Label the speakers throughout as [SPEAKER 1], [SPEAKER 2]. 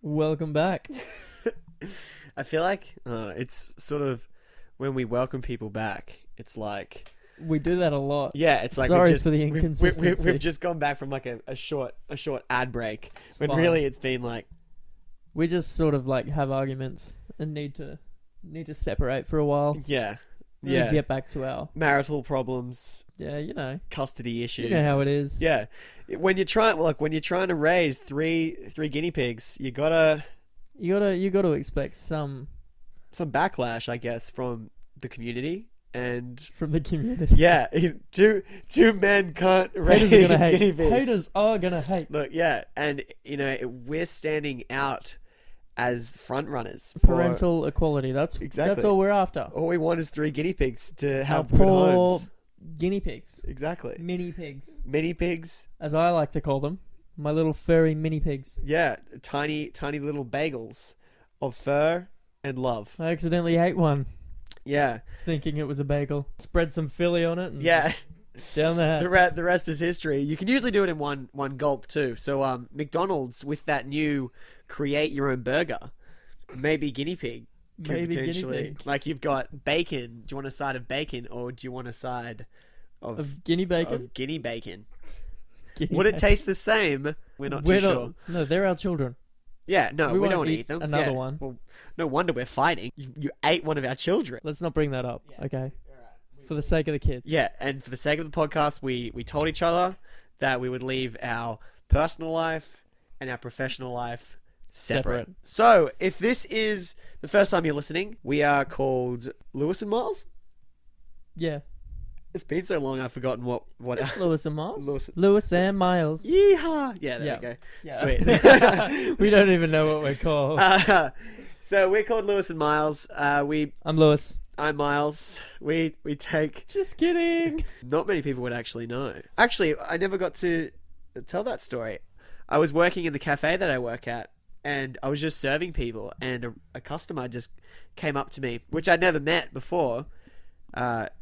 [SPEAKER 1] Welcome back.
[SPEAKER 2] I feel like it's sort of when we welcome people back, it's like
[SPEAKER 1] We do that a lot.
[SPEAKER 2] yeah, it's like
[SPEAKER 1] Sorry
[SPEAKER 2] we've just,
[SPEAKER 1] for the inconsistency.
[SPEAKER 2] we've just gone back from like a short ad break
[SPEAKER 1] It's
[SPEAKER 2] when
[SPEAKER 1] fine.
[SPEAKER 2] really it's been like
[SPEAKER 1] We just sort of like have arguments and need to separate for a while.
[SPEAKER 2] yeah
[SPEAKER 1] And
[SPEAKER 2] yeah
[SPEAKER 1] get back to our
[SPEAKER 2] marital problems, custody issues.
[SPEAKER 1] You know how it is.
[SPEAKER 2] Yeah, when you're trying to raise three guinea pigs, you gotta
[SPEAKER 1] You gotta expect some
[SPEAKER 2] backlash, I guess, from the community. And
[SPEAKER 1] from the community.
[SPEAKER 2] yeah, two men can't raise
[SPEAKER 1] Haters are gonna
[SPEAKER 2] guinea
[SPEAKER 1] hate.
[SPEAKER 2] pigs.
[SPEAKER 1] Haters are gonna hate.
[SPEAKER 2] Look, yeah, and we're standing out as front runners for
[SPEAKER 1] Parental equality. That's all we're after.
[SPEAKER 2] all we want is 3 guinea pigs to
[SPEAKER 1] Our
[SPEAKER 2] have good
[SPEAKER 1] poor
[SPEAKER 2] homes.
[SPEAKER 1] guinea pigs.
[SPEAKER 2] Exactly.
[SPEAKER 1] Mini pigs.
[SPEAKER 2] Mini pigs.
[SPEAKER 1] As I like to call them. My little furry mini pigs.
[SPEAKER 2] Yeah, tiny little bagels of fur and love.
[SPEAKER 1] I accidentally ate one,
[SPEAKER 2] Yeah.
[SPEAKER 1] thinking it was a bagel. Spread some Philly on it and
[SPEAKER 2] Yeah.
[SPEAKER 1] down the hatch.
[SPEAKER 2] The rest is history. You can usually do it in one gulp too. So McDonald's with that new create your own burger, maybe guinea pig could
[SPEAKER 1] Maybe guinea
[SPEAKER 2] potentially
[SPEAKER 1] pig.
[SPEAKER 2] like you've got bacon. Do you want a side of bacon or do you want a side
[SPEAKER 1] Of guinea bacon?
[SPEAKER 2] of guinea bacon?
[SPEAKER 1] Guinea
[SPEAKER 2] Would it
[SPEAKER 1] bacon.
[SPEAKER 2] taste the same? We're not too sure.
[SPEAKER 1] No, they're our children.
[SPEAKER 2] Yeah, no,
[SPEAKER 1] We
[SPEAKER 2] we
[SPEAKER 1] won't
[SPEAKER 2] don't want to
[SPEAKER 1] eat
[SPEAKER 2] eat them.
[SPEAKER 1] another
[SPEAKER 2] Yeah.
[SPEAKER 1] one.
[SPEAKER 2] Well, no wonder we're fighting. You ate one of our children.
[SPEAKER 1] Let's not bring that up, okay? For the sake of the kids.
[SPEAKER 2] Yeah, and for the sake of the podcast, we told each other that we would leave our personal life and our professional life separate. So, if this is the first time you're listening, we are called Lewis and Miles.
[SPEAKER 1] Yeah.
[SPEAKER 2] It's been so long, I've forgotten what.
[SPEAKER 1] Lewis and Miles.
[SPEAKER 2] Lewis-
[SPEAKER 1] Lewis and Miles.
[SPEAKER 2] Yeehaw! Yeah, there
[SPEAKER 1] Yeah.
[SPEAKER 2] we go.
[SPEAKER 1] Yeah.
[SPEAKER 2] Sweet.
[SPEAKER 1] We don't even know what we're called.
[SPEAKER 2] So we're called Lewis and Miles.
[SPEAKER 1] I'm Lewis.
[SPEAKER 2] I'm Miles. We take.
[SPEAKER 1] Just kidding.
[SPEAKER 2] Not many people would actually know. Actually, I never got to tell that story. I was working in the cafe that I work at, and I was just serving people, and a customer just came up to me, which I'd never met before.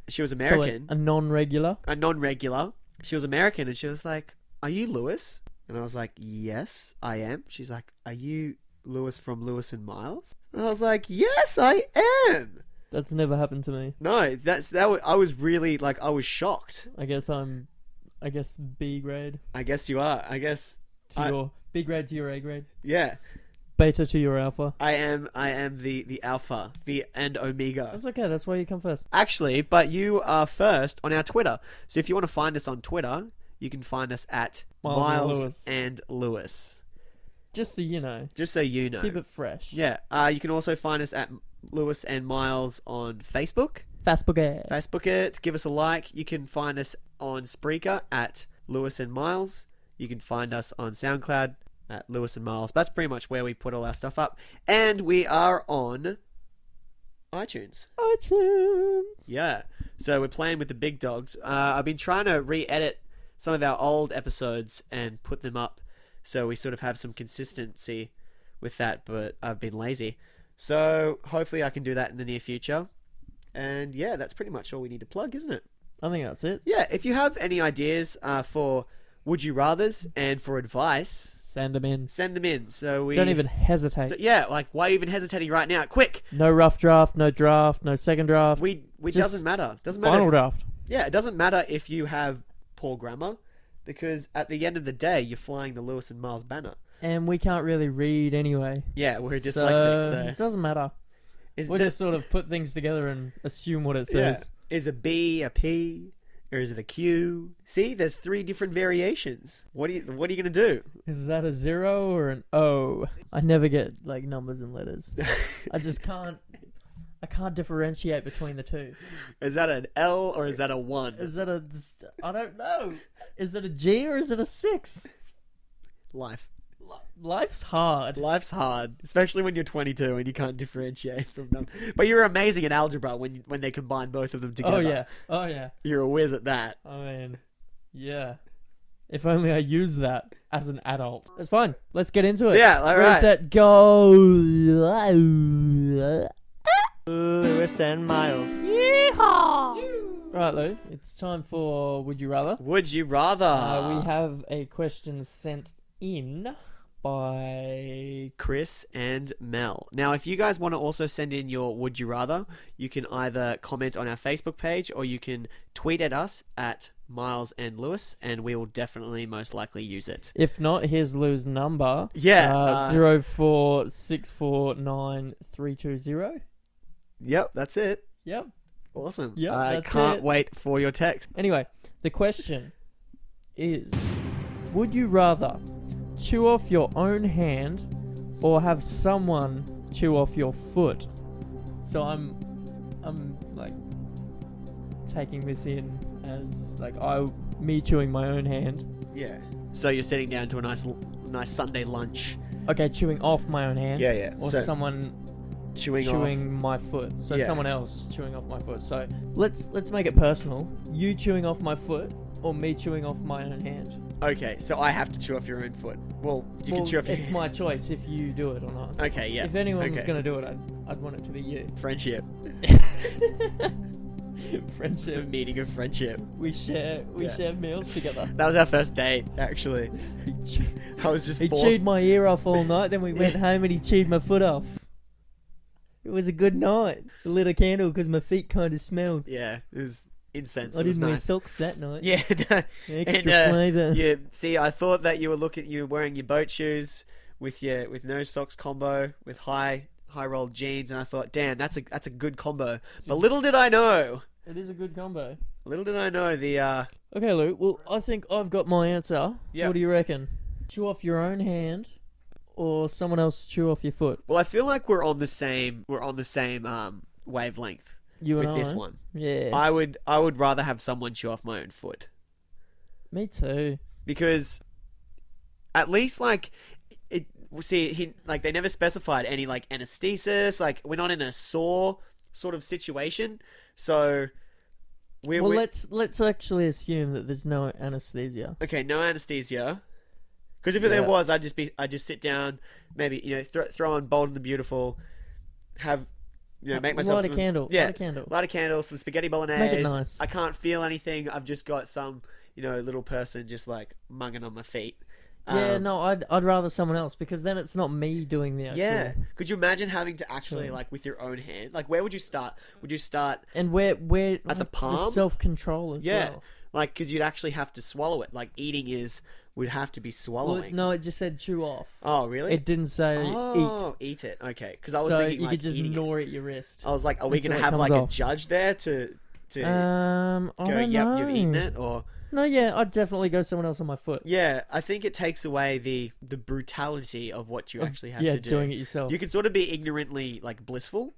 [SPEAKER 2] She was American,
[SPEAKER 1] So a non-regular.
[SPEAKER 2] a non-regular. She was American, and she was like, "Are you Lewis?" And I was like, "Yes, I am." She's like, "Are you Lewis from Lewis and Miles?" And I was like, "Yes, I am."
[SPEAKER 1] That's never happened to me.
[SPEAKER 2] No, I was really like, I was shocked.
[SPEAKER 1] I guess B grade
[SPEAKER 2] I guess you are. I guess
[SPEAKER 1] to your B grade to your A grade.
[SPEAKER 2] yeah.
[SPEAKER 1] Beta to your alpha.
[SPEAKER 2] I am the alpha, and omega.
[SPEAKER 1] That's okay. That's why you come first.
[SPEAKER 2] Actually, but you are first on our Twitter. So if you want to find us on Twitter, you can find us at
[SPEAKER 1] Miles
[SPEAKER 2] and Lewis.
[SPEAKER 1] Just so you know.
[SPEAKER 2] Just so you know.
[SPEAKER 1] Keep it fresh.
[SPEAKER 2] Yeah. You can also find us at Lewis and Miles on Facebook.
[SPEAKER 1] Facebook.
[SPEAKER 2] Facebook it. Give us a like. You can find us on Spreaker at Lewis and Miles. You can find us on SoundCloud at Lewis and Miles. That's pretty much where we put all our stuff up. And we are on iTunes.
[SPEAKER 1] iTunes.
[SPEAKER 2] Yeah. So we're playing with the big dogs. I've been trying to re-edit some of our old episodes and put them up so we sort of have some consistency with that, but I've been lazy. So hopefully I can do that in the near future. And yeah, that's pretty much all we need to plug, isn't it?
[SPEAKER 1] I think that's it.
[SPEAKER 2] Yeah, if you have any ideas for Would You Rathers and for advice,
[SPEAKER 1] Send them in.
[SPEAKER 2] send them in. So we
[SPEAKER 1] Don't even hesitate.
[SPEAKER 2] yeah, like why are you even hesitating right now? Quick!
[SPEAKER 1] No rough draft, no draft, no second draft.
[SPEAKER 2] We
[SPEAKER 1] Just
[SPEAKER 2] doesn't matter. Doesn't matter.
[SPEAKER 1] Final
[SPEAKER 2] if-
[SPEAKER 1] draft.
[SPEAKER 2] Yeah, it doesn't matter if you have poor grammar, because at the end of the day, you're flying the Lewis and Miles banner.
[SPEAKER 1] And we can't really read anyway.
[SPEAKER 2] Yeah, we're dyslexic,
[SPEAKER 1] So
[SPEAKER 2] so
[SPEAKER 1] it doesn't matter.
[SPEAKER 2] is
[SPEAKER 1] We'll
[SPEAKER 2] the-
[SPEAKER 1] just sort of put things together and assume what it
[SPEAKER 2] yeah,
[SPEAKER 1] says.
[SPEAKER 2] is a B a P or is it a Q? See, there's 3 different variations. What are you gonna do?
[SPEAKER 1] Is that a 0 or an O? I never get like numbers and letters. I just can't. I can't differentiate between the two.
[SPEAKER 2] Is that an L or is that a 1?
[SPEAKER 1] Is that a? I don't know. Is it a G or is it a 6?
[SPEAKER 2] Life.
[SPEAKER 1] Life's hard.
[SPEAKER 2] Life's hard, especially when you're 22 and you can't differentiate from them. But you're amazing at algebra when they combine both of them together.
[SPEAKER 1] Oh yeah. Oh yeah.
[SPEAKER 2] You're a whiz at that.
[SPEAKER 1] I mean, yeah. If only I used that as an adult. It's fine. Let's get into it.
[SPEAKER 2] Yeah, all
[SPEAKER 1] Ready,
[SPEAKER 2] right.
[SPEAKER 1] set, go.
[SPEAKER 2] Lewis and Miles.
[SPEAKER 1] Right, Lou. It's time for Would You Rather.
[SPEAKER 2] Would you rather?
[SPEAKER 1] We have a question sent in by
[SPEAKER 2] Chris, and Mel. Now, if you guys want to also send in your Would You Rather, you can either comment on our Facebook page or you can tweet at us at Miles and Lewis, and we will definitely most likely use it.
[SPEAKER 1] If not, here's Lou's number.
[SPEAKER 2] Yeah.
[SPEAKER 1] 04649320.
[SPEAKER 2] Yep, that's it.
[SPEAKER 1] Yep.
[SPEAKER 2] Awesome.
[SPEAKER 1] Yep,
[SPEAKER 2] I
[SPEAKER 1] that's
[SPEAKER 2] can't
[SPEAKER 1] it.
[SPEAKER 2] wait for your text.
[SPEAKER 1] Anyway, the question is, would you rather chew off your own hand or have someone chew off your foot? So I'm like taking this in as like me chewing my own hand.
[SPEAKER 2] Yeah. So you're sitting down to a nice Sunday lunch.
[SPEAKER 1] Okay, chewing off my own hand.
[SPEAKER 2] Yeah.
[SPEAKER 1] Or
[SPEAKER 2] So
[SPEAKER 1] someone
[SPEAKER 2] chewing off.
[SPEAKER 1] my foot. So
[SPEAKER 2] Yeah.
[SPEAKER 1] someone else chewing off my foot. So let's make it personal. You chewing off my foot or me chewing off my own hand?
[SPEAKER 2] Okay, so I have to chew off your own foot. Well, you can chew off your
[SPEAKER 1] It's my choice if you do it or not.
[SPEAKER 2] Okay, yeah.
[SPEAKER 1] If anyone was
[SPEAKER 2] Okay.
[SPEAKER 1] going to do it, I'd want it to be you.
[SPEAKER 2] Friendship.
[SPEAKER 1] Friendship.
[SPEAKER 2] Meeting of friendship.
[SPEAKER 1] We share meals together.
[SPEAKER 2] That was our first date, actually. I was just
[SPEAKER 1] He
[SPEAKER 2] forced.
[SPEAKER 1] chewed my ear off all night, then we went home and he chewed my foot off. It was a good night. I lit a candle because my feet kind of smelled.
[SPEAKER 2] Yeah, it was incense.
[SPEAKER 1] I
[SPEAKER 2] It was
[SPEAKER 1] didn't wear
[SPEAKER 2] nice.
[SPEAKER 1] socks that night.
[SPEAKER 2] Yeah, no.
[SPEAKER 1] Extra flavour.
[SPEAKER 2] Yeah, see, I thought that you were wearing your boat shoes with no socks combo with high rolled jeans, and I thought, damn, that's a good combo. But little did I know.
[SPEAKER 1] It is a good combo.
[SPEAKER 2] Little did I know the
[SPEAKER 1] Okay, Lou. Well, I think I've got my answer.
[SPEAKER 2] Yeah.
[SPEAKER 1] What do you reckon? Chew off your own hand, or someone else chew off your foot?
[SPEAKER 2] Well, I feel like we're on the same wavelength
[SPEAKER 1] You and
[SPEAKER 2] with
[SPEAKER 1] I.
[SPEAKER 2] this one.
[SPEAKER 1] Yeah.
[SPEAKER 2] I would rather have someone chew off my own foot,
[SPEAKER 1] Me too.
[SPEAKER 2] because at least like it. See, they never specified any like anesthesis. Like we're not in a sore sort of situation, so
[SPEAKER 1] let's actually assume that there's no anesthesia.
[SPEAKER 2] okay. No anesthesia, because if there was, I'd just sit down, maybe throw on Bold and the Beautiful, have make myself
[SPEAKER 1] light a candle.
[SPEAKER 2] Yeah,
[SPEAKER 1] Light a candle.
[SPEAKER 2] light a candle, some spaghetti bolognese.
[SPEAKER 1] Make it nice.
[SPEAKER 2] I can't feel anything. I've just got some little person just like mugging on my feet.
[SPEAKER 1] Yeah, no, I'd rather someone else because then it's not me doing the actual.
[SPEAKER 2] Yeah. Could you imagine having to actually like with your own hand? Like where would you start? Would you start
[SPEAKER 1] And where
[SPEAKER 2] at the palm?
[SPEAKER 1] self control as
[SPEAKER 2] Yeah.
[SPEAKER 1] well.
[SPEAKER 2] Like because you'd actually have to swallow it. Like eating would have to be
[SPEAKER 1] Well,
[SPEAKER 2] swallowing.
[SPEAKER 1] no, it just said chew off.
[SPEAKER 2] Oh, really?
[SPEAKER 1] It didn't say
[SPEAKER 2] eat it. Okay. Because I
[SPEAKER 1] eat.
[SPEAKER 2] was
[SPEAKER 1] So
[SPEAKER 2] thinking
[SPEAKER 1] you
[SPEAKER 2] like
[SPEAKER 1] could just
[SPEAKER 2] eating
[SPEAKER 1] gnaw at your wrist.
[SPEAKER 2] it. I was like, are we
[SPEAKER 1] until
[SPEAKER 2] gonna
[SPEAKER 1] it
[SPEAKER 2] have
[SPEAKER 1] comes
[SPEAKER 2] like a
[SPEAKER 1] off.
[SPEAKER 2] judge there to
[SPEAKER 1] I
[SPEAKER 2] go?
[SPEAKER 1] don't
[SPEAKER 2] Yep,
[SPEAKER 1] know.
[SPEAKER 2] you've eaten it, or
[SPEAKER 1] No, yeah, I'd definitely go someone else on my foot.
[SPEAKER 2] yeah. I think it takes away the brutality of what you actually have
[SPEAKER 1] yeah,
[SPEAKER 2] to do.
[SPEAKER 1] doing it yourself.
[SPEAKER 2] You can sort of be ignorantly like blissful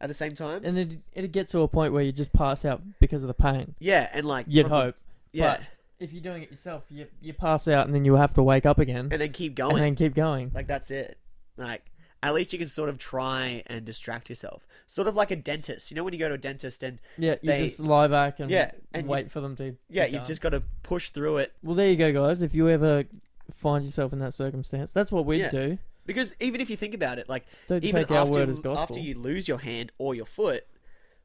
[SPEAKER 2] at the same time.
[SPEAKER 1] And it'd get to a point where you just pass out because of the pain.
[SPEAKER 2] Yeah, and like
[SPEAKER 1] You'd
[SPEAKER 2] from the-
[SPEAKER 1] hope.
[SPEAKER 2] yeah,
[SPEAKER 1] But if you're doing it yourself, you pass out and then you have to wake up again
[SPEAKER 2] and then keep going.
[SPEAKER 1] and then keep going.
[SPEAKER 2] Like that's it. Like at least you can sort of try and distract yourself. Sort of like a dentist. You know when you go to a dentist and
[SPEAKER 1] Yeah, you
[SPEAKER 2] they-
[SPEAKER 1] just lie back and,
[SPEAKER 2] Yeah, and
[SPEAKER 1] wait for them to.
[SPEAKER 2] yeah,
[SPEAKER 1] get
[SPEAKER 2] you've
[SPEAKER 1] going.
[SPEAKER 2] just got to push through it.
[SPEAKER 1] Well, there you go, guys. If you ever find yourself in that circumstance, that's what we'd
[SPEAKER 2] Yeah.
[SPEAKER 1] do.
[SPEAKER 2] Because even if you think about it, like
[SPEAKER 1] Don't
[SPEAKER 2] even
[SPEAKER 1] take our word as
[SPEAKER 2] after
[SPEAKER 1] gospel.
[SPEAKER 2] you lose your hand or your foot,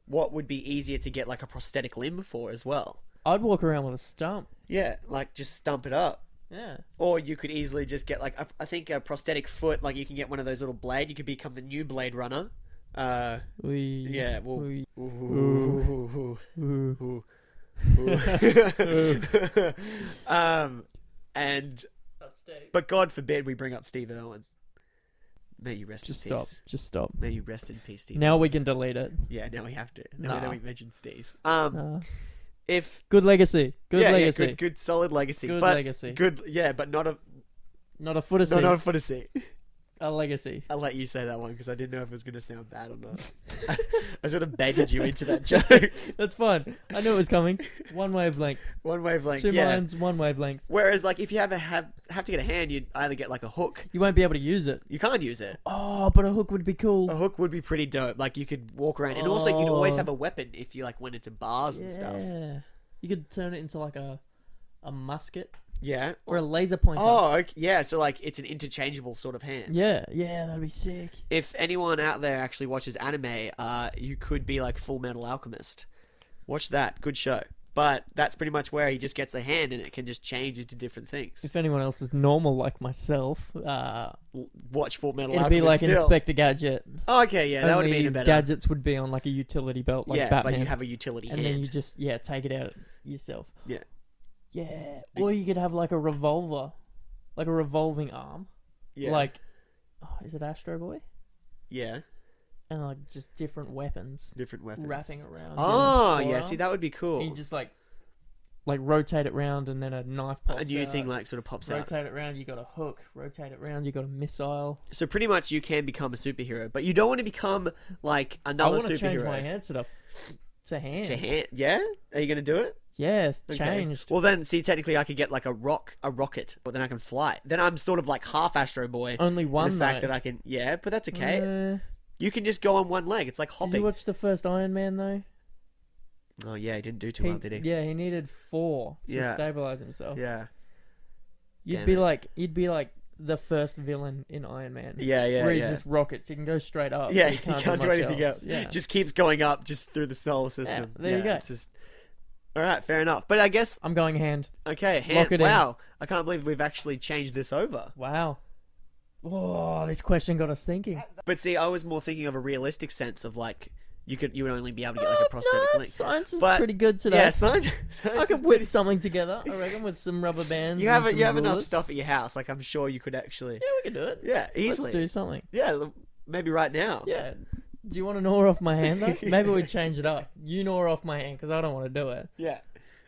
[SPEAKER 2] what would be easier to get like a prosthetic limb for as well?
[SPEAKER 1] I'd walk around with a stump.
[SPEAKER 2] Yeah, like just stump it up.
[SPEAKER 1] Yeah.
[SPEAKER 2] Or you could easily just get like I think a prosthetic foot. Like you can get one of those little blade. You could become the new Blade Runner. Yeah. Well.
[SPEAKER 1] We.
[SPEAKER 2] Ooh.
[SPEAKER 1] Ooh.
[SPEAKER 2] And
[SPEAKER 1] That's deep.
[SPEAKER 2] but God forbid we bring up Steve Irwin. May you rest
[SPEAKER 1] Just
[SPEAKER 2] in
[SPEAKER 1] stop.
[SPEAKER 2] peace.
[SPEAKER 1] Just stop.
[SPEAKER 2] May you rest in peace, Steve.
[SPEAKER 1] Now we can delete it.
[SPEAKER 2] Yeah, now we have to. Now
[SPEAKER 1] Nah.
[SPEAKER 2] that we mentioned Steve.
[SPEAKER 1] Nah.
[SPEAKER 2] If
[SPEAKER 1] Good legacy. Good
[SPEAKER 2] yeah,
[SPEAKER 1] legacy.
[SPEAKER 2] yeah, good solid legacy.
[SPEAKER 1] Good
[SPEAKER 2] but
[SPEAKER 1] legacy.
[SPEAKER 2] Good, yeah, but not a
[SPEAKER 1] Not a footacy.
[SPEAKER 2] not a footacy.
[SPEAKER 1] A legacy.
[SPEAKER 2] I'll let you say that one because I didn't know if it was going to sound bad or not. I sort of baited you into that joke.
[SPEAKER 1] That's fine. I knew it was coming. One wavelength.
[SPEAKER 2] One wavelength,
[SPEAKER 1] Two
[SPEAKER 2] yeah.
[SPEAKER 1] minds, one wavelength.
[SPEAKER 2] Whereas, like, if you have to get a hand, you'd either get like a hook.
[SPEAKER 1] You won't be able to use it.
[SPEAKER 2] You can't use it.
[SPEAKER 1] Oh, but a hook would be cool.
[SPEAKER 2] A hook would be pretty dope. Like you could walk around, and also you'd always
[SPEAKER 1] Oh.
[SPEAKER 2] have a weapon if you like went into bars and stuff.
[SPEAKER 1] Yeah. You could turn it into like a musket
[SPEAKER 2] Yeah.
[SPEAKER 1] or a laser pointer.
[SPEAKER 2] Oh, okay. Yeah. So like, it's an interchangeable sort of hand.
[SPEAKER 1] Yeah, that'd be sick.
[SPEAKER 2] If anyone out there actually watches anime, you could be like Full Metal Alchemist. Watch that. Good show. But that's pretty much where he just gets a hand and it can just change into different things.
[SPEAKER 1] If anyone else is normal like myself,
[SPEAKER 2] Watch Full Metal
[SPEAKER 1] it'd be
[SPEAKER 2] Alchemist
[SPEAKER 1] like
[SPEAKER 2] still.
[SPEAKER 1] Inspector Gadget.
[SPEAKER 2] Oh, okay, yeah, that would have
[SPEAKER 1] Only
[SPEAKER 2] been a better.
[SPEAKER 1] gadgets would be on like a utility belt, like
[SPEAKER 2] yeah,
[SPEAKER 1] Batman.
[SPEAKER 2] but you have a utility
[SPEAKER 1] and
[SPEAKER 2] hand.
[SPEAKER 1] then you just take it out yourself.
[SPEAKER 2] Yeah.
[SPEAKER 1] Yeah. Or you could have like a revolver, like a revolving arm.
[SPEAKER 2] Yeah.
[SPEAKER 1] Like, is it Astro Boy?
[SPEAKER 2] Yeah.
[SPEAKER 1] And like just different weapons
[SPEAKER 2] Different weapons.
[SPEAKER 1] wrapping around.
[SPEAKER 2] Oh,
[SPEAKER 1] your
[SPEAKER 2] yeah.
[SPEAKER 1] forearm.
[SPEAKER 2] See, that would be cool.
[SPEAKER 1] And you just like rotate it round, and then a knife pops
[SPEAKER 2] A new
[SPEAKER 1] out.
[SPEAKER 2] thing like sort of pops out.
[SPEAKER 1] Rotate it round, you got a hook. Rotate it round, you got a missile.
[SPEAKER 2] So pretty much you can become a superhero, but you don't want to become like
[SPEAKER 1] I
[SPEAKER 2] another
[SPEAKER 1] want to change
[SPEAKER 2] superhero.
[SPEAKER 1] my answer to hand.
[SPEAKER 2] To hand, yeah? Are you going to do it?
[SPEAKER 1] Yeah,
[SPEAKER 2] Okay.
[SPEAKER 1] changed.
[SPEAKER 2] Well, then, see, technically, I could get like a rocket, but then I can fly. Then I'm sort of like half Astro Boy.
[SPEAKER 1] Only one.
[SPEAKER 2] The fact
[SPEAKER 1] though.
[SPEAKER 2] that I can, yeah, but that's okay. You can just go on one leg. It's like
[SPEAKER 1] Did
[SPEAKER 2] hopping.
[SPEAKER 1] you watch the first Iron Man though?
[SPEAKER 2] Oh yeah, he didn't do too well, did he?
[SPEAKER 1] Yeah, he needed 4 to
[SPEAKER 2] Yeah.
[SPEAKER 1] stabilize himself.
[SPEAKER 2] Yeah.
[SPEAKER 1] You'd
[SPEAKER 2] Damn
[SPEAKER 1] be
[SPEAKER 2] it.
[SPEAKER 1] like the first villain in Iron Man.
[SPEAKER 2] Yeah, yeah,
[SPEAKER 1] Where he's
[SPEAKER 2] yeah.
[SPEAKER 1] just rockets. He can go straight up.
[SPEAKER 2] Yeah,
[SPEAKER 1] but
[SPEAKER 2] he can't do
[SPEAKER 1] much
[SPEAKER 2] anything else.
[SPEAKER 1] Yeah.
[SPEAKER 2] Just keeps going up just through the solar system.
[SPEAKER 1] there you go.
[SPEAKER 2] It's just... All right, fair enough. But I guess
[SPEAKER 1] I'm going hand.
[SPEAKER 2] okay.
[SPEAKER 1] Lock it in.
[SPEAKER 2] Wow, I can't believe we've actually changed this over.
[SPEAKER 1] Wow. Oh, this question got us thinking.
[SPEAKER 2] But see, I was more thinking of a realistic sense of like you would only be able to get like a prosthetic
[SPEAKER 1] No,
[SPEAKER 2] leg.
[SPEAKER 1] science is
[SPEAKER 2] But-
[SPEAKER 1] pretty good today.
[SPEAKER 2] Yeah, science.
[SPEAKER 1] I
[SPEAKER 2] science
[SPEAKER 1] could
[SPEAKER 2] is
[SPEAKER 1] whip
[SPEAKER 2] pretty...
[SPEAKER 1] something together, I reckon, with some rubber bands.
[SPEAKER 2] You
[SPEAKER 1] and
[SPEAKER 2] have
[SPEAKER 1] some
[SPEAKER 2] you have enough
[SPEAKER 1] rulers.
[SPEAKER 2] stuff at your house. Like I'm sure you could actually.
[SPEAKER 1] Yeah, we can do it.
[SPEAKER 2] Yeah, easily.
[SPEAKER 1] Let's do something.
[SPEAKER 2] Yeah, maybe right now.
[SPEAKER 1] Yeah. Do you want to gnaw off my hand though? Maybe we change it up. You gnaw off my hand because I don't want to do it.
[SPEAKER 2] Yeah.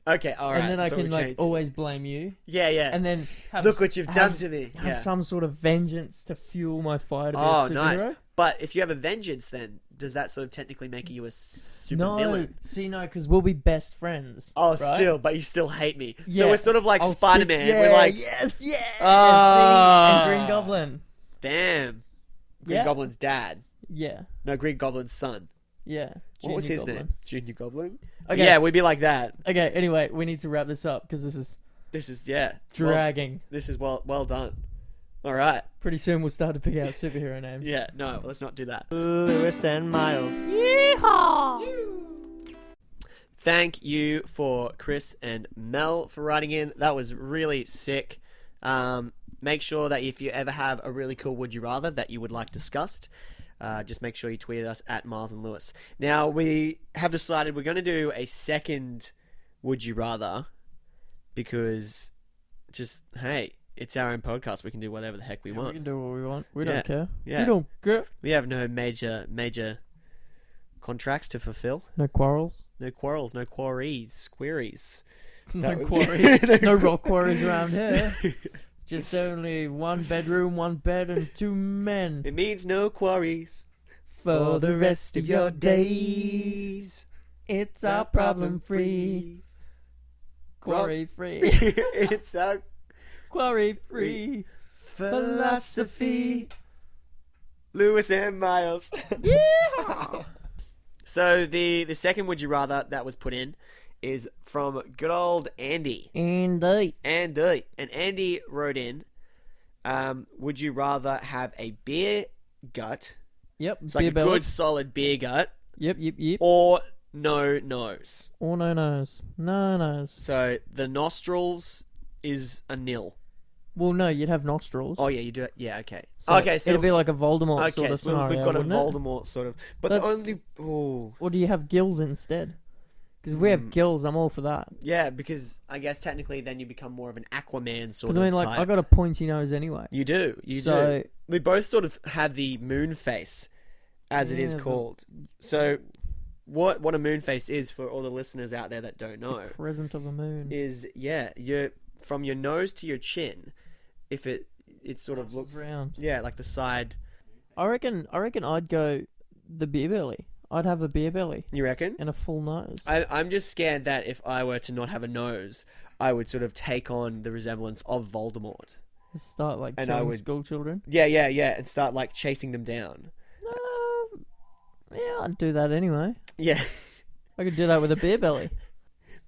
[SPEAKER 2] Okay. All right.
[SPEAKER 1] And then I
[SPEAKER 2] so
[SPEAKER 1] can
[SPEAKER 2] we
[SPEAKER 1] like
[SPEAKER 2] change.
[SPEAKER 1] always blame you.
[SPEAKER 2] Yeah, yeah.
[SPEAKER 1] And then have
[SPEAKER 2] Look what you've done to me.
[SPEAKER 1] Have
[SPEAKER 2] Yeah.
[SPEAKER 1] some sort of vengeance to fuel my fire to be
[SPEAKER 2] Oh,
[SPEAKER 1] a superhero.
[SPEAKER 2] nice. But if you have a vengeance, then does that sort of technically make you a super villain?
[SPEAKER 1] See, no, because we'll be best friends.
[SPEAKER 2] Oh,
[SPEAKER 1] right?
[SPEAKER 2] still, but you still hate me.
[SPEAKER 1] Yeah.
[SPEAKER 2] So we're sort of like
[SPEAKER 1] I'll
[SPEAKER 2] Spider-Man.
[SPEAKER 1] Yeah,
[SPEAKER 2] We're like,
[SPEAKER 1] yes.
[SPEAKER 2] Ah.
[SPEAKER 1] See? And Green Goblin.
[SPEAKER 2] damn, Green
[SPEAKER 1] Yeah.
[SPEAKER 2] Goblin's dad.
[SPEAKER 1] Yeah,
[SPEAKER 2] No, Green Goblin's son.
[SPEAKER 1] yeah.
[SPEAKER 2] What was
[SPEAKER 1] Junior
[SPEAKER 2] his
[SPEAKER 1] Goblin.
[SPEAKER 2] name? Junior Goblin.
[SPEAKER 1] Okay.
[SPEAKER 2] Yeah, we'd be like that.
[SPEAKER 1] Okay. Anyway, we need to wrap this up because this is
[SPEAKER 2] This is Well,
[SPEAKER 1] dragging.
[SPEAKER 2] this is well done. All right.
[SPEAKER 1] Pretty soon we'll start to pick out superhero names.
[SPEAKER 2] Yeah. No, let's not do that. Lewis and Miles. Thank you for Chris and Mel for writing in. That was really sick. Make sure that if you ever have a really cool Would You Rather that you would like discussed, just make sure you tweet us at Miles and Lewis. Now, we have decided we're going to do a second Would You Rather because just, hey, it's our own podcast. We can do whatever the heck we
[SPEAKER 1] We
[SPEAKER 2] want.
[SPEAKER 1] can do what we want. We
[SPEAKER 2] Yeah.
[SPEAKER 1] don't care.
[SPEAKER 2] Yeah.
[SPEAKER 1] We don't care.
[SPEAKER 2] We have no major contracts to fulfill.
[SPEAKER 1] No quarrels.
[SPEAKER 2] No quarrels, no queries.
[SPEAKER 1] No
[SPEAKER 2] was-
[SPEAKER 1] quarries. No rock quarries around here. Just only one bedroom, one bed, and 2 men.
[SPEAKER 2] It means no quarries
[SPEAKER 1] For the rest of your
[SPEAKER 2] days.
[SPEAKER 1] It's our problem free. Quarry free.
[SPEAKER 2] It's our
[SPEAKER 1] Quarry free.
[SPEAKER 2] philosophy. Lewis and Miles.
[SPEAKER 1] Yeah.
[SPEAKER 2] So the second Would You Rather that was put in is from good old Andy.
[SPEAKER 1] Indeed.
[SPEAKER 2] And Andy wrote in, would you rather have a beer gut,
[SPEAKER 1] Yep.
[SPEAKER 2] it's like
[SPEAKER 1] beer
[SPEAKER 2] a
[SPEAKER 1] belly.
[SPEAKER 2] good solid beer gut,
[SPEAKER 1] Yep.
[SPEAKER 2] or no nose?
[SPEAKER 1] Or no nose. No nose.
[SPEAKER 2] So the nostrils is a nil.
[SPEAKER 1] Well, no, you'd have nostrils.
[SPEAKER 2] Oh yeah, you do it. Yeah, okay.
[SPEAKER 1] So
[SPEAKER 2] Okay, so
[SPEAKER 1] it'd be like a Voldemort
[SPEAKER 2] okay,
[SPEAKER 1] sort of
[SPEAKER 2] so
[SPEAKER 1] scenario.
[SPEAKER 2] we've got a
[SPEAKER 1] wouldn't it?
[SPEAKER 2] Voldemort sort of, but the
[SPEAKER 1] That's-
[SPEAKER 2] only
[SPEAKER 1] Or do you have gills instead? Because if we have gills, I'm all for that.
[SPEAKER 2] yeah, because I guess technically then you become more of an Aquaman sort
[SPEAKER 1] Because
[SPEAKER 2] of
[SPEAKER 1] I mean, like,
[SPEAKER 2] type.
[SPEAKER 1] I got a pointy nose anyway.
[SPEAKER 2] You do, you
[SPEAKER 1] So-
[SPEAKER 2] do. We both sort of have the moon face, as it is
[SPEAKER 1] Yeah,
[SPEAKER 2] called. So, what a moon face is for all the listeners out there that don't know
[SPEAKER 1] Present of the moon.
[SPEAKER 2] is your from your nose to your chin. If it sort of looks
[SPEAKER 1] round.
[SPEAKER 2] like the side.
[SPEAKER 1] I reckon I'd go the beer belly. I'd have a beer belly
[SPEAKER 2] You reckon?
[SPEAKER 1] and a full nose.
[SPEAKER 2] I'm just scared that if I were to not have a nose, I would sort of take on the resemblance of Voldemort.
[SPEAKER 1] Start like
[SPEAKER 2] And I
[SPEAKER 1] killing
[SPEAKER 2] would-
[SPEAKER 1] school children.
[SPEAKER 2] Yeah, and start like chasing them down.
[SPEAKER 1] Yeah, I'd do that anyway.
[SPEAKER 2] Yeah.
[SPEAKER 1] I could do that with a beer belly.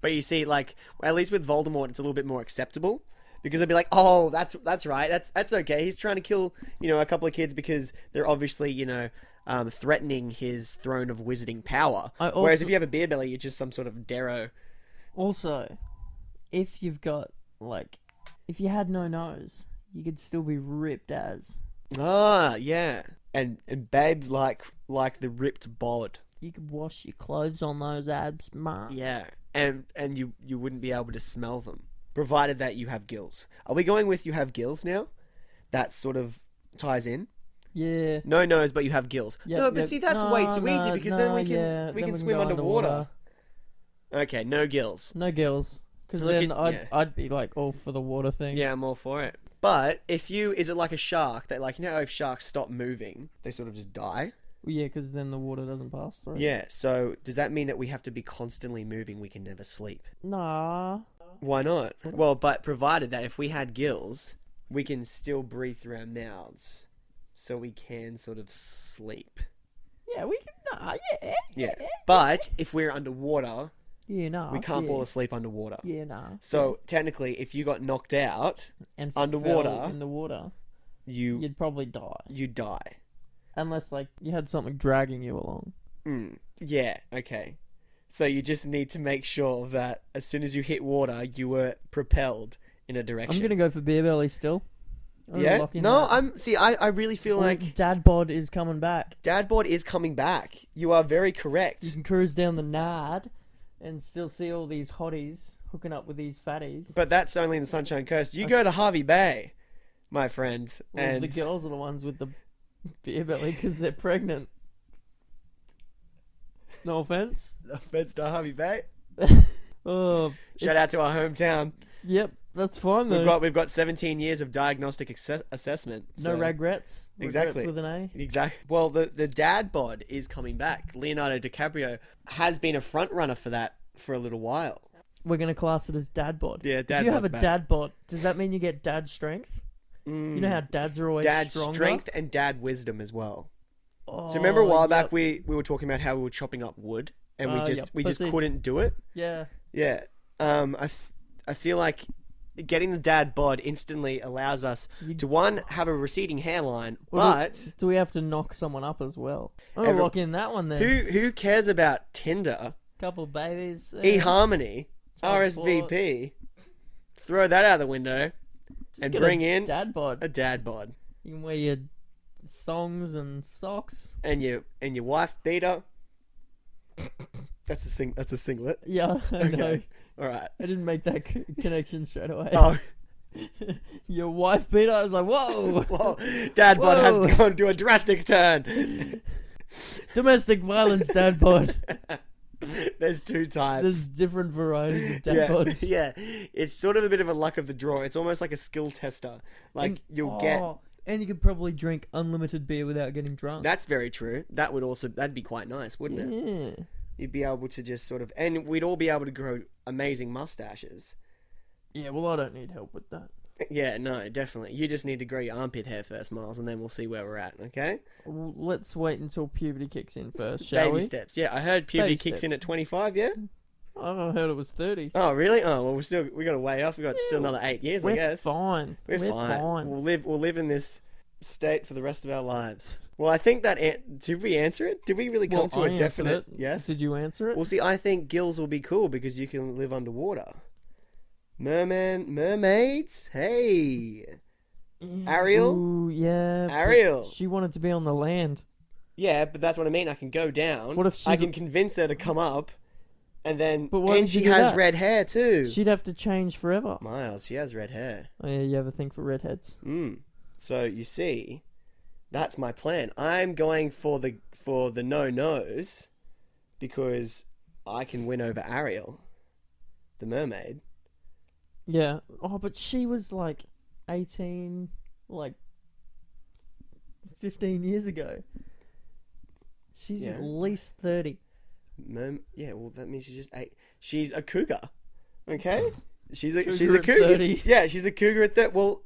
[SPEAKER 2] But you see, like, at least with Voldemort, it's a little bit more acceptable because I'd be like, oh, that's right, that's okay. He's trying to kill, a couple of kids because they're obviously, threatening his throne of wizarding power.
[SPEAKER 1] I
[SPEAKER 2] Whereas
[SPEAKER 1] also-
[SPEAKER 2] if you have a beer belly, you're just some sort of Darrow
[SPEAKER 1] Also, if you've got, like, if you had no nose, you could still be ripped as.
[SPEAKER 2] Ah, yeah. And babes like the ripped bod.
[SPEAKER 1] You could wash your clothes on those abs, man.
[SPEAKER 2] Yeah. And you wouldn't be able to smell them, provided that you have gills. Are we going with you have gills now? That sort of ties in.
[SPEAKER 1] Yeah.
[SPEAKER 2] No nose, but you have gills.
[SPEAKER 1] Yep,
[SPEAKER 2] no, but
[SPEAKER 1] yep.
[SPEAKER 2] see, that's way too easy because then we can swim
[SPEAKER 1] go
[SPEAKER 2] underwater. Okay, no gills.
[SPEAKER 1] No gills. Because
[SPEAKER 2] Look
[SPEAKER 1] then
[SPEAKER 2] at-
[SPEAKER 1] I'd be like all for the water thing.
[SPEAKER 2] Yeah, I'm all for it. But is it like a shark that, like, you know how if sharks stop moving, they sort of just die?
[SPEAKER 1] Well, yeah, because then the water doesn't pass through.
[SPEAKER 2] Yeah, so does that mean that we have to be constantly moving? We can never sleep?
[SPEAKER 1] Nah.
[SPEAKER 2] Why not? Well, but provided that if we had gills, we can still breathe through our mouths, so we can sort of sleep.
[SPEAKER 1] Yeah, we can. Nah, yeah.
[SPEAKER 2] Yeah. But if we're underwater,
[SPEAKER 1] Yeah, nah.
[SPEAKER 2] we can't fall asleep underwater.
[SPEAKER 1] Yeah, nah.
[SPEAKER 2] So technically, if you got knocked out
[SPEAKER 1] And
[SPEAKER 2] underwater,
[SPEAKER 1] fell in the water,
[SPEAKER 2] you
[SPEAKER 1] you'd probably die.
[SPEAKER 2] die.
[SPEAKER 1] Unless, like, you had something dragging you along.
[SPEAKER 2] Yeah, okay. So you just need to make sure that as soon as you hit water, you were propelled in a direction.
[SPEAKER 1] I'm gonna go for beer belly still. I'm gonna
[SPEAKER 2] Yeah?
[SPEAKER 1] lock in
[SPEAKER 2] No,
[SPEAKER 1] that.
[SPEAKER 2] I really feel
[SPEAKER 1] Or
[SPEAKER 2] like
[SPEAKER 1] dad bod is coming back.
[SPEAKER 2] Dad Bod is coming back. You are very
[SPEAKER 1] You
[SPEAKER 2] correct.
[SPEAKER 1] can cruise down the Nad and still see all these hotties hooking up with these fatties.
[SPEAKER 2] But that's only in the Sunshine Coast. You go to Harvey Bay, my friend,
[SPEAKER 1] Well,
[SPEAKER 2] and
[SPEAKER 1] the girls are the ones with the beer belly because they're pregnant. No offense.
[SPEAKER 2] offense to Harvey Bay.
[SPEAKER 1] Oh,
[SPEAKER 2] Shout out to our hometown.
[SPEAKER 1] Yep, that's fine though.
[SPEAKER 2] We've got 17 years of diagnostic assessment.
[SPEAKER 1] No
[SPEAKER 2] so-
[SPEAKER 1] regrets.
[SPEAKER 2] Exactly.
[SPEAKER 1] Regrets with an A.
[SPEAKER 2] Exactly. Well, the dad bod is coming back. Leonardo DiCaprio has been a front runner for that for a little while.
[SPEAKER 1] We're gonna class it as dad bod.
[SPEAKER 2] Yeah, dad
[SPEAKER 1] If you have
[SPEAKER 2] bod's
[SPEAKER 1] a
[SPEAKER 2] back.
[SPEAKER 1] dad bod, does that mean you get dad strength? You know how dads are always
[SPEAKER 2] Dad
[SPEAKER 1] stronger.
[SPEAKER 2] strength and dad wisdom as well.
[SPEAKER 1] Oh,
[SPEAKER 2] So remember a while
[SPEAKER 1] yep.
[SPEAKER 2] back we were talking about how we were chopping up wood and we just
[SPEAKER 1] pussies.
[SPEAKER 2] couldn't do it.
[SPEAKER 1] Yeah.
[SPEAKER 2] Yeah. I feel like getting the dad bod instantly allows us to one have a receding hairline, but
[SPEAKER 1] Do we have to knock someone up as well? I'm
[SPEAKER 2] Every-
[SPEAKER 1] gonna lock in that one then.
[SPEAKER 2] who cares about Tinder,
[SPEAKER 1] Couple babies.
[SPEAKER 2] eHarmony,
[SPEAKER 1] Child
[SPEAKER 2] RSVP? Throw that out the window and
[SPEAKER 1] get
[SPEAKER 2] bring
[SPEAKER 1] a
[SPEAKER 2] in
[SPEAKER 1] dad bod.
[SPEAKER 2] a dad bod
[SPEAKER 1] You can wear your thongs and socks.
[SPEAKER 2] and your wife beater. That's a singlet.
[SPEAKER 1] Yeah, I know.
[SPEAKER 2] Okay. All right.
[SPEAKER 1] I didn't make that connection straight away.
[SPEAKER 2] Oh,
[SPEAKER 1] Your wife beater. I was like, whoa.
[SPEAKER 2] whoa. Dad bod has
[SPEAKER 1] Whoa.
[SPEAKER 2] to go and do a drastic turn.
[SPEAKER 1] Domestic violence dad bod.
[SPEAKER 2] There's two types.
[SPEAKER 1] There's different varieties of dad
[SPEAKER 2] yeah,
[SPEAKER 1] bods.
[SPEAKER 2] yeah. It's sort of a bit of a luck of the draw. It's almost like a skill tester. Like
[SPEAKER 1] And-
[SPEAKER 2] you'll get.
[SPEAKER 1] And you could probably drink unlimited beer without getting drunk.
[SPEAKER 2] That's very true. That'd be quite nice, wouldn't it?
[SPEAKER 1] Yeah.
[SPEAKER 2] You'd be able to just sort of, and we'd all be able to grow amazing mustaches.
[SPEAKER 1] Yeah, well, I don't need help with that.
[SPEAKER 2] Yeah, no, definitely. You just need to grow your armpit hair first, Miles, and then we'll see where we're at. Okay?
[SPEAKER 1] Well, let's wait until puberty kicks in first, shall
[SPEAKER 2] Baby
[SPEAKER 1] we?
[SPEAKER 2] steps. Yeah, I heard puberty
[SPEAKER 1] Baby
[SPEAKER 2] kicks in
[SPEAKER 1] steps.
[SPEAKER 2] at 25. Yeah.
[SPEAKER 1] I heard it was 30.
[SPEAKER 2] Oh, really? Oh, well, we got a way off. We got still another 8 years, I
[SPEAKER 1] We're
[SPEAKER 2] guess.
[SPEAKER 1] fine.
[SPEAKER 2] We're fine. We'll live in this state for the rest of our lives. Well, I think that did we answer it? Did we really come to
[SPEAKER 1] I
[SPEAKER 2] a
[SPEAKER 1] answered
[SPEAKER 2] definite
[SPEAKER 1] it.
[SPEAKER 2] yes?
[SPEAKER 1] Did you answer it?
[SPEAKER 2] Well, see, I think gills will be cool because you can live underwater. Mermaids? Hey. Ariel?
[SPEAKER 1] Ooh, yeah. but
[SPEAKER 2] Ariel.
[SPEAKER 1] She wanted to be on the land.
[SPEAKER 2] Yeah, but that's what I mean. I can go down.
[SPEAKER 1] What if she
[SPEAKER 2] I
[SPEAKER 1] w-
[SPEAKER 2] can convince her to come up, and then
[SPEAKER 1] But why
[SPEAKER 2] and
[SPEAKER 1] would you
[SPEAKER 2] she
[SPEAKER 1] do
[SPEAKER 2] has
[SPEAKER 1] that?
[SPEAKER 2] red hair too.
[SPEAKER 1] She'd have to change forever.
[SPEAKER 2] Miles, she has red hair.
[SPEAKER 1] Oh, yeah, you have a thing for redheads.
[SPEAKER 2] So you see, that's my plan. I'm going for the no nose because I can win over Ariel, the mermaid.
[SPEAKER 1] Yeah. Oh, but she was like 18, like 15 years ago. She's
[SPEAKER 2] Yeah.
[SPEAKER 1] at least 30.
[SPEAKER 2] Yeah, well that means she's just 8. She's a cougar. Okay? She's a
[SPEAKER 1] Cougar at
[SPEAKER 2] cougar.
[SPEAKER 1] 30.
[SPEAKER 2] Yeah, she's a cougar at 30. Well,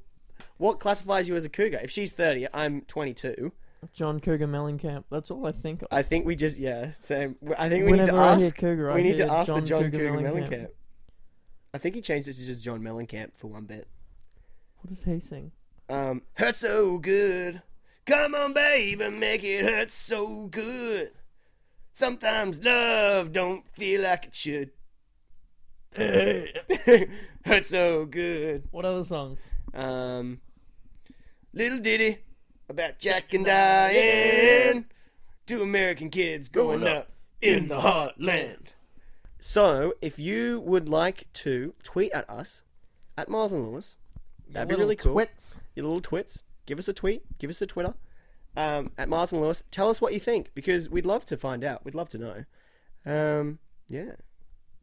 [SPEAKER 2] what classifies you as a cougar? If she's 30, I'm 22.
[SPEAKER 1] John Cougar Mellencamp. That's all I think of.
[SPEAKER 2] I think we just same. I think we need to
[SPEAKER 1] Whenever I hear
[SPEAKER 2] ask.
[SPEAKER 1] cougar, I
[SPEAKER 2] We need to
[SPEAKER 1] hear
[SPEAKER 2] ask the
[SPEAKER 1] John
[SPEAKER 2] John
[SPEAKER 1] Cougar
[SPEAKER 2] Cougar
[SPEAKER 1] Mellencamp.
[SPEAKER 2] Mellencamp. I think he changed it to just John Mellencamp for one bit.
[SPEAKER 1] What does he sing?
[SPEAKER 2] Hurt so good. Come on, baby, make it hurt so good. Sometimes love don't feel like it should.
[SPEAKER 3] Hurt so good.
[SPEAKER 1] What other songs?
[SPEAKER 3] Little ditty about Jack and Diane. Two American kids growing up in the heartland. So, if you would like to tweet at us, at Miles and Lewis, that'd be really cool.
[SPEAKER 1] Twits.
[SPEAKER 3] Your little twits. Give us a tweet. Give us a Twitter. At Miles and Lewis. Tell us what you think, because we'd love to find out. We'd love to know. Yeah.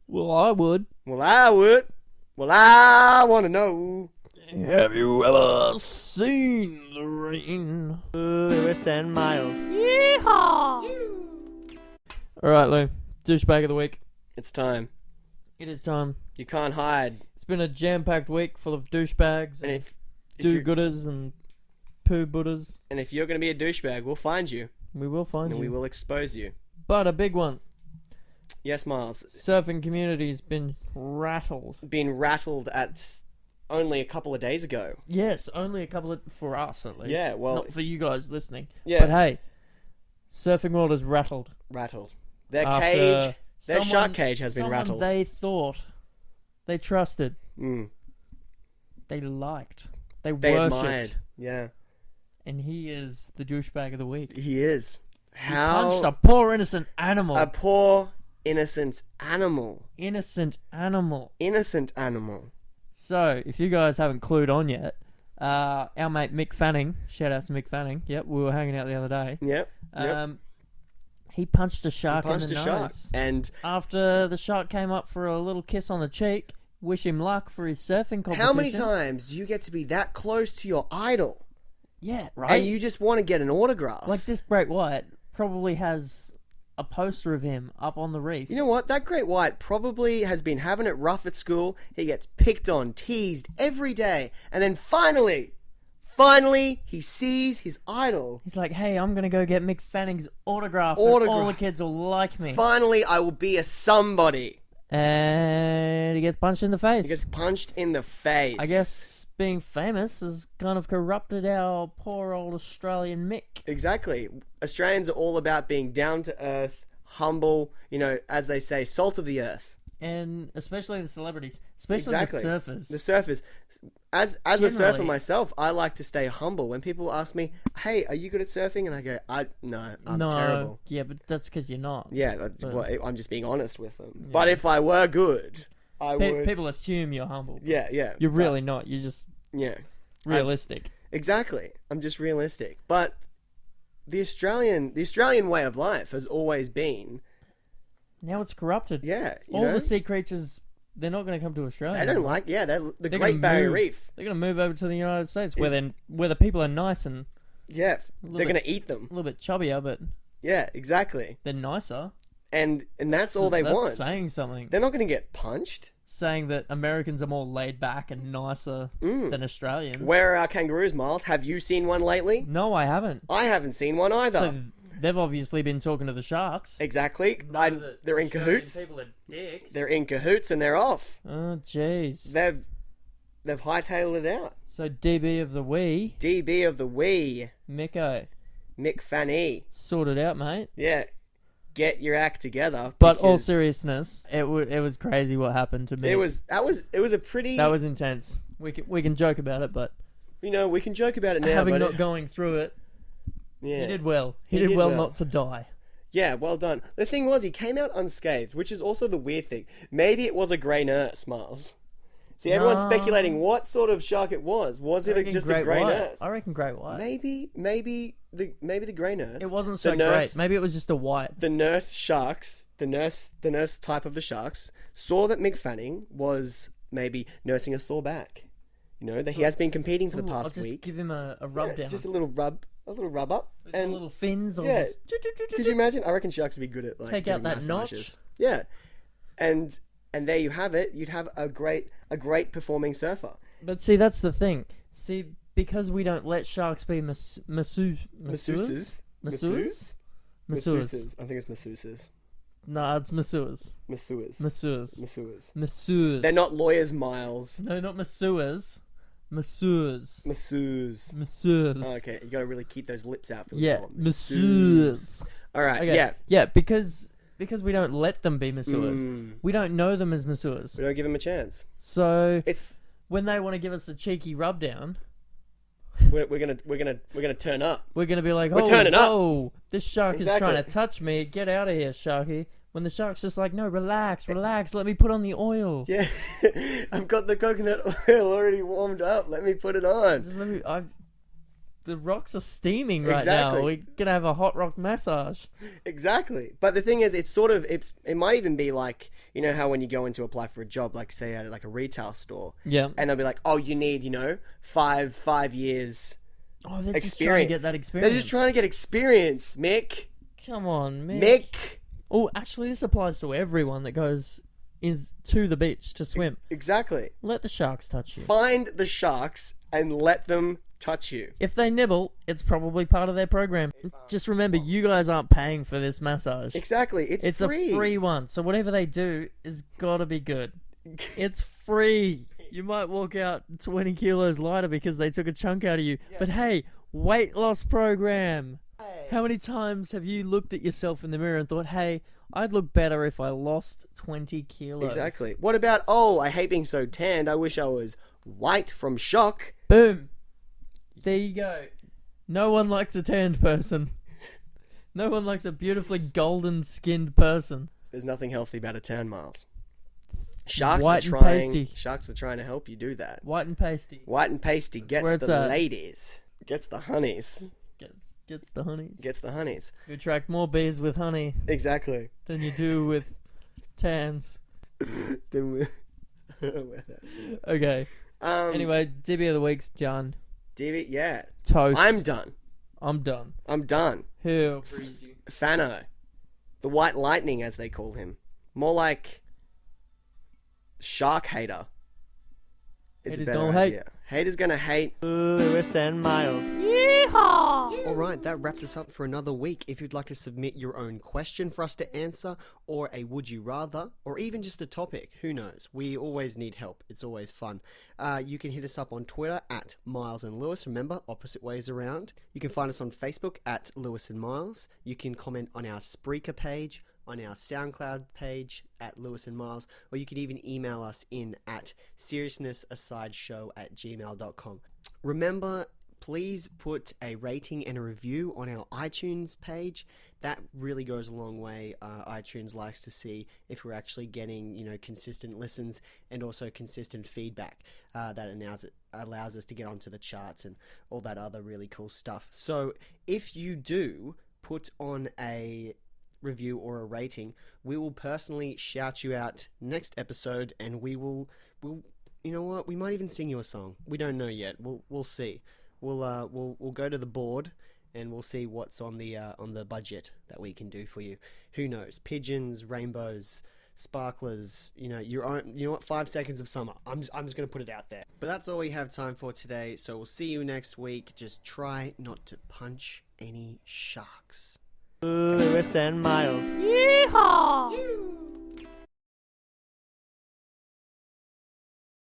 [SPEAKER 1] Well, I would.
[SPEAKER 3] Well, I would. Well, I want to know.
[SPEAKER 1] Have you ever seen the rain?
[SPEAKER 3] Lewis and Miles.
[SPEAKER 1] Yeehaw! Alright, Lou. Douchebag of the week.
[SPEAKER 3] It's time.
[SPEAKER 1] It is time.
[SPEAKER 3] You can't hide.
[SPEAKER 1] It's been a jam-packed week full of douchebags
[SPEAKER 3] And
[SPEAKER 1] and
[SPEAKER 3] if
[SPEAKER 1] do-gooders and poo-budders.
[SPEAKER 3] and if you're going to be a douchebag, we'll find you.
[SPEAKER 1] We will find
[SPEAKER 3] And
[SPEAKER 1] you.
[SPEAKER 3] we will expose you.
[SPEAKER 1] But a big one.
[SPEAKER 3] Yes, Miles.
[SPEAKER 1] Surfing community's been rattled.
[SPEAKER 3] Been rattled at only a couple of days ago.
[SPEAKER 1] Yes, only a couple of... For us, at least.
[SPEAKER 3] Yeah, well...
[SPEAKER 1] Not for you guys listening.
[SPEAKER 3] Yeah.
[SPEAKER 1] But hey, surfing world is rattled.
[SPEAKER 3] Rattled. Their
[SPEAKER 1] After
[SPEAKER 3] cage... Their
[SPEAKER 1] someone-
[SPEAKER 3] shark cage has been
[SPEAKER 1] someone
[SPEAKER 3] rattled.
[SPEAKER 1] they thought, they trusted,
[SPEAKER 3] Mm.
[SPEAKER 1] they liked, they
[SPEAKER 3] They
[SPEAKER 1] worshipped.
[SPEAKER 3] admired. Yeah.
[SPEAKER 1] And he is the douchebag of the week.
[SPEAKER 3] He is.
[SPEAKER 1] He
[SPEAKER 3] How...
[SPEAKER 1] punched a poor innocent animal.
[SPEAKER 3] A poor, innocent animal.
[SPEAKER 1] Innocent animal.
[SPEAKER 3] Innocent animal.
[SPEAKER 1] So, if you guys haven't clued on yet, our mate Mick Fanning, shout out to Mick Fanning, yep, we were hanging out the other day.
[SPEAKER 3] Yep.
[SPEAKER 1] He punched a
[SPEAKER 3] He
[SPEAKER 1] shark
[SPEAKER 3] punched
[SPEAKER 1] in the
[SPEAKER 3] a shark.
[SPEAKER 1] nose.
[SPEAKER 3] And
[SPEAKER 1] After the shark came up for a little kiss on the cheek, wish him luck for his surfing competition.
[SPEAKER 3] how many times do you get to be that close to your idol?
[SPEAKER 1] Yeah, right.
[SPEAKER 3] And you just want to get an autograph?
[SPEAKER 1] Like this great white probably has a poster of him up on the reef.
[SPEAKER 3] You know what? That great white probably has been having it rough at school. He gets picked on, teased every day. And then finally, he sees his idol.
[SPEAKER 1] He's like, hey, I'm going to go get Mick Fanning's autograph. And all the kids will like me.
[SPEAKER 3] Finally, I will be a somebody.
[SPEAKER 1] And he gets punched in the face.
[SPEAKER 3] He gets punched in the face.
[SPEAKER 1] I guess being famous has kind of corrupted our poor old Australian Mick.
[SPEAKER 3] Exactly. Australians are all about being down to earth, humble, as they say, salt of the earth.
[SPEAKER 1] And especially the celebrities, especially
[SPEAKER 3] Exactly.
[SPEAKER 1] the surfers.
[SPEAKER 3] The surfers. As a surfer
[SPEAKER 1] Generally.
[SPEAKER 3] myself, I like to stay humble. When people ask me, "Hey, are you good at surfing?" and I go, "No, I'm terrible."
[SPEAKER 1] Yeah, but that's because you're not.
[SPEAKER 3] Yeah, I'm just being honest with them. But if I were good, I would.
[SPEAKER 1] People assume you're humble.
[SPEAKER 3] Yeah.
[SPEAKER 1] You're really not. You're just
[SPEAKER 3] Yeah.
[SPEAKER 1] realistic.
[SPEAKER 3] Exactly. I'm just realistic. But the Australian way of life has always been.
[SPEAKER 1] Now it's corrupted.
[SPEAKER 3] Yeah.
[SPEAKER 1] All the sea creatures, they're not going to come to Australia.
[SPEAKER 3] They don't like. Yeah, they're the
[SPEAKER 1] They're
[SPEAKER 3] Great
[SPEAKER 1] gonna
[SPEAKER 3] Barrier
[SPEAKER 1] move.
[SPEAKER 3] Reef.
[SPEAKER 1] They're going to move over to the United States where the people are nice and
[SPEAKER 3] Yeah,
[SPEAKER 1] little
[SPEAKER 3] they're
[SPEAKER 1] bit-
[SPEAKER 3] going to eat them.
[SPEAKER 1] a little bit chubbier, but
[SPEAKER 3] Yeah, exactly.
[SPEAKER 1] they're nicer.
[SPEAKER 3] And that's all they
[SPEAKER 1] That's
[SPEAKER 3] want.
[SPEAKER 1] saying something.
[SPEAKER 3] They're not going to get punched.
[SPEAKER 1] Saying that Americans are more laid back and nicer than Australians.
[SPEAKER 3] Where are our kangaroos, Miles? Have you seen one lately?
[SPEAKER 1] No, I haven't.
[SPEAKER 3] I haven't seen one either.
[SPEAKER 1] So they've obviously been talking to the sharks.
[SPEAKER 3] Exactly. They're in cahoots.
[SPEAKER 1] People are dicks.
[SPEAKER 3] They're in cahoots and they're off.
[SPEAKER 1] Oh, jeez.
[SPEAKER 3] They've hightailed it out.
[SPEAKER 1] So DB of the wee,
[SPEAKER 3] DB of the wee,
[SPEAKER 1] Micko,
[SPEAKER 3] Mick Fanny.
[SPEAKER 1] sort it out, mate.
[SPEAKER 3] Yeah, get your act together.
[SPEAKER 1] But all
[SPEAKER 3] because
[SPEAKER 1] seriousness, it was crazy what happened to me.
[SPEAKER 3] it was a pretty.
[SPEAKER 1] That was intense. We can joke about it, but
[SPEAKER 3] we can joke about it now.
[SPEAKER 1] having
[SPEAKER 3] but
[SPEAKER 1] not going through it,
[SPEAKER 3] yeah,
[SPEAKER 1] he did well. He
[SPEAKER 3] He
[SPEAKER 1] did
[SPEAKER 3] did
[SPEAKER 1] well
[SPEAKER 3] well.
[SPEAKER 1] not to die.
[SPEAKER 3] yeah, well done. The thing was, he came out unscathed, which is also the weird thing. Maybe it was a grey nurse, Miles. See, everyone's
[SPEAKER 1] No.
[SPEAKER 3] speculating what sort of shark it was. Was
[SPEAKER 1] I
[SPEAKER 3] it
[SPEAKER 1] reckon
[SPEAKER 3] just a
[SPEAKER 1] great
[SPEAKER 3] grey
[SPEAKER 1] white.
[SPEAKER 3] nurse?
[SPEAKER 1] I reckon great white.
[SPEAKER 3] Maybe the grey nurse.
[SPEAKER 1] It wasn't
[SPEAKER 3] The
[SPEAKER 1] so
[SPEAKER 3] nurse-
[SPEAKER 1] great. Maybe it was just a white.
[SPEAKER 3] The nurse type of the sharks saw that Mick Fanning was maybe nursing a sore back. That he has been competing for the
[SPEAKER 1] Ooh, I'll
[SPEAKER 3] past
[SPEAKER 1] just
[SPEAKER 3] week.
[SPEAKER 1] give him a rub down.
[SPEAKER 3] Just a little rub up,
[SPEAKER 1] With
[SPEAKER 3] and
[SPEAKER 1] the little fins. I'll
[SPEAKER 3] yeah.
[SPEAKER 1] just...
[SPEAKER 3] could you imagine? I reckon sharks would be good at
[SPEAKER 1] Take out
[SPEAKER 3] giving
[SPEAKER 1] that notch.
[SPEAKER 3] massages. Yeah, and there you have it. You'd have a great performing surfer.
[SPEAKER 1] But see, that's the thing. See, because we don't let sharks be masseuses.
[SPEAKER 3] Masseuses.
[SPEAKER 1] Masseuses?
[SPEAKER 3] Masseuses. I think it's masseuses.
[SPEAKER 1] No, it's masseurs.
[SPEAKER 3] Masseurs.
[SPEAKER 1] Masseurs.
[SPEAKER 3] Masseurs.
[SPEAKER 1] Masseurs.
[SPEAKER 3] They're not lawyers, Miles.
[SPEAKER 1] No, not masseurs. Masseurs.
[SPEAKER 3] Masseurs.
[SPEAKER 1] Masseurs.
[SPEAKER 3] Oh, okay, you got to really keep those lips out for
[SPEAKER 1] Yeah,
[SPEAKER 3] the
[SPEAKER 1] masseurs.
[SPEAKER 3] All right,
[SPEAKER 1] Okay.
[SPEAKER 3] yeah.
[SPEAKER 1] Yeah, because because we don't let them be masseurs. We don't know them as masseurs.
[SPEAKER 3] We don't give them a chance.
[SPEAKER 1] So
[SPEAKER 3] It's
[SPEAKER 1] when they want to give us a cheeky rub down,
[SPEAKER 3] we're gonna turn up.
[SPEAKER 1] we're gonna be like,
[SPEAKER 3] We're
[SPEAKER 1] "Oh,
[SPEAKER 3] turning up."
[SPEAKER 1] whoa, this shark is
[SPEAKER 3] Exactly.
[SPEAKER 1] trying to touch me. Get out of here, Sharky." When the shark's just like, "No, relax, relax. Let me put on the oil.
[SPEAKER 3] Yeah, I've got the coconut oil already warmed up. Let me put it on.
[SPEAKER 1] Just let me. The rocks are steaming right
[SPEAKER 3] Exactly.
[SPEAKER 1] now. We're gonna have a hot rock massage."
[SPEAKER 3] Exactly. But the thing is, it might even be like, you know how when you go in to apply for a job, like say at like a retail store,
[SPEAKER 1] Yeah.
[SPEAKER 3] and they'll be like, oh, you need, 5 years
[SPEAKER 1] Oh, they're
[SPEAKER 3] experience.
[SPEAKER 1] just trying to get that experience.
[SPEAKER 3] They're just trying to get experience, Mick.
[SPEAKER 1] Come on, man.
[SPEAKER 3] Mick.
[SPEAKER 1] Oh, actually, this applies to everyone that goes to the beach to swim.
[SPEAKER 3] Exactly.
[SPEAKER 1] Let the sharks touch you.
[SPEAKER 3] Find the sharks and let them touch you.
[SPEAKER 1] If they nibble, it's probably part of their program. Just remember, you guys aren't paying for this massage.
[SPEAKER 3] Exactly. It's free.
[SPEAKER 1] a free one, so whatever they do is gotta be good. It's free. You might walk out 20 kilos lighter because they took a chunk out of you. But hey, weight loss program. How many times have you looked at yourself in the mirror and thought, hey, I'd look better if I lost 20 kilos?
[SPEAKER 3] Exactly. What about, oh, I hate being so tanned. I wish I was white from shock.
[SPEAKER 1] Boom. There you go. No one likes a tanned person. No one likes a beautifully golden-skinned person.
[SPEAKER 3] There's nothing healthy about a tan, Miles. Sharks
[SPEAKER 1] White
[SPEAKER 3] are
[SPEAKER 1] and
[SPEAKER 3] trying.
[SPEAKER 1] pasty.
[SPEAKER 3] Sharks are trying to help you do that.
[SPEAKER 1] White and pasty.
[SPEAKER 3] White and pasty
[SPEAKER 1] where
[SPEAKER 3] gets
[SPEAKER 1] it's
[SPEAKER 3] the
[SPEAKER 1] at.
[SPEAKER 3] ladies. Gets the honeys.
[SPEAKER 1] Gets the honeys.
[SPEAKER 3] Gets the honeys.
[SPEAKER 1] You attract more bees with honey
[SPEAKER 3] Exactly.
[SPEAKER 1] than you do with tans.
[SPEAKER 3] Then we. Where that's-
[SPEAKER 1] Okay. Anyway, Dibby of the Week's done.
[SPEAKER 3] Divvy, yeah.
[SPEAKER 1] Toast.
[SPEAKER 3] I'm done.
[SPEAKER 1] I'm done.
[SPEAKER 3] I'm done.
[SPEAKER 1] Who frees you?
[SPEAKER 3] Fano. The White Lightning, as they call him. More like shark hater. Is a
[SPEAKER 1] Haters
[SPEAKER 3] better
[SPEAKER 1] gonna hate.
[SPEAKER 3] idea. Haters gonna hate.
[SPEAKER 2] Lewis and Miles.
[SPEAKER 3] Alright, that wraps us up for another week. If you'd like to submit your own question for us to answer, or a would you rather, or even just a topic, who knows? We always need help. It's always fun. You can hit us up on Twitter at Miles and Lewis. Remember, opposite ways around. You can find us on Facebook at Lewis and Miles. You can comment on our Spreaker page, on our SoundCloud page at Lewis and Miles, or you can even email us in at seriousnessasideshow@gmail.com. Remember, please put a rating and a review on our iTunes page. That really goes a long way. iTunes likes to see if we're actually getting, consistent listens and also consistent feedback that allows us to get onto the charts and all that other really cool stuff. So if you do put on a review or a rating, we will personally shout you out next episode, and we'll you know what, we might even sing you a song. We don't know yet. We'll see. We'll go to the board and we'll see what's on the budget that we can do for you. Who knows? Pigeons, rainbows, sparklers, your own, 5 seconds of summer. I'm just going to put it out there. But that's all we have time for today, so we'll see you next week. Just try not to punch any sharks.
[SPEAKER 2] Lewis and Miles.
[SPEAKER 1] Yeehaw!